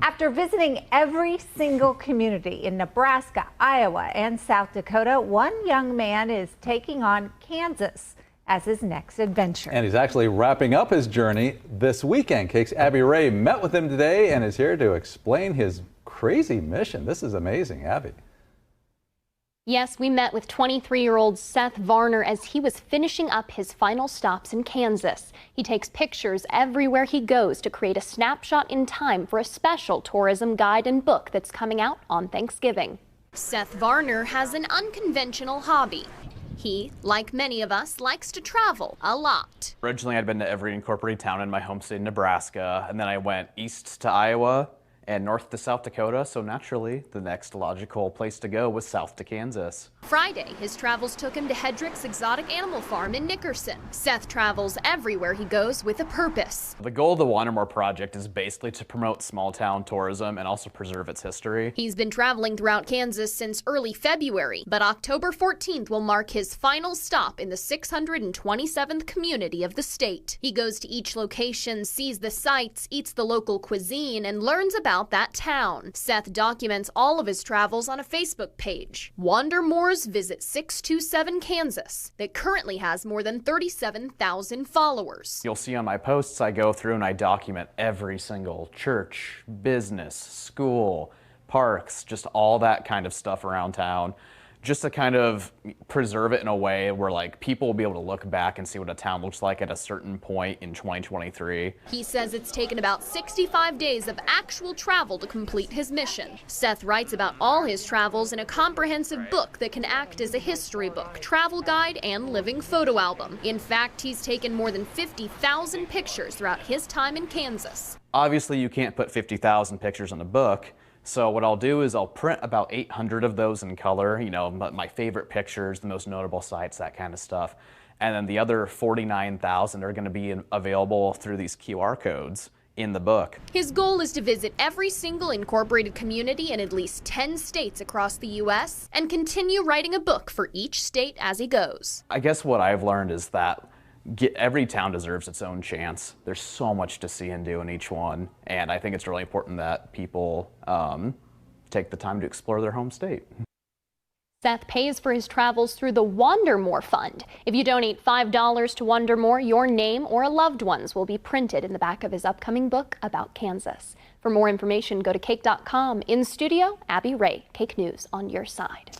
After visiting every single community in Nebraska, Iowa, and South Dakota, one young man is taking on Kansas as his next adventure. And he's actually wrapping up his journey this weekend. KAKE's Abby Wray met with him today and is here to explain his crazy mission. This is amazing, Abby. Yes, we met with 23-year-old Seth Varner as he was finishing up his final stops in Kansas. He takes pictures everywhere he goes to create a snapshot in time for a special tourism guide and book that's coming out on Thanksgiving. Seth Varner has an unconventional hobby. He, like many of us, likes to travel a lot. Originally, I'd been to every incorporated town in my home state, Nebraska, and then I went east to Iowa and north to South Dakota, so naturally, the next logical place to go was south to Kansas. Friday, his travels took him to Hedrick's Exotic Animal Farm in Nickerson. Seth travels everywhere he goes with a purpose. The goal of the Wander More project is basically to promote small town tourism and also preserve its history. He's been traveling throughout Kansas since early February, but October 14th will mark his final stop in the 627th community of the state. He goes to each location, sees the sights, eats the local cuisine, and learns about that town. Seth documents all of his travels on a Facebook page, Wander More's Visit 627 Kansas, that currently has more than 37,000 followers. You'll see on my posts I go through and I document every single church, business, school, parks, just all that kind of stuff around town, just to kind of preserve it in a way where like people will be able to look back and see what a town looks like at a certain point in 2023. He says it's taken about 65 days of actual travel to complete his mission. Seth writes about all his travels in a comprehensive book that can act as a history book, travel guide, and living photo album. In fact, he's taken more than 50,000 pictures throughout his time in Kansas. Obviously, you can't put 50,000 pictures in a book. So what I'll do is I'll print about 800 of those in color, you know, my favorite pictures, the most notable sites, that kind of stuff. And then the other 49,000 are going to be available through these QR codes in the book. His goal is to visit every single incorporated community in at least 10 states across the U.S. and continue writing a book for each state as he goes. I guess what I've learned is that every town deserves its own chance. There's so much to see and do in each one, and I think it's really important that people take the time to explore their home state. Seth pays for his travels through the Wander More Fund. If you donate $5 to Wander More, your name or a loved one's will be printed in the back of his upcoming book about Kansas. For more information, go to KAKE.com. In studio, Abby Wray, KAKE News on your side.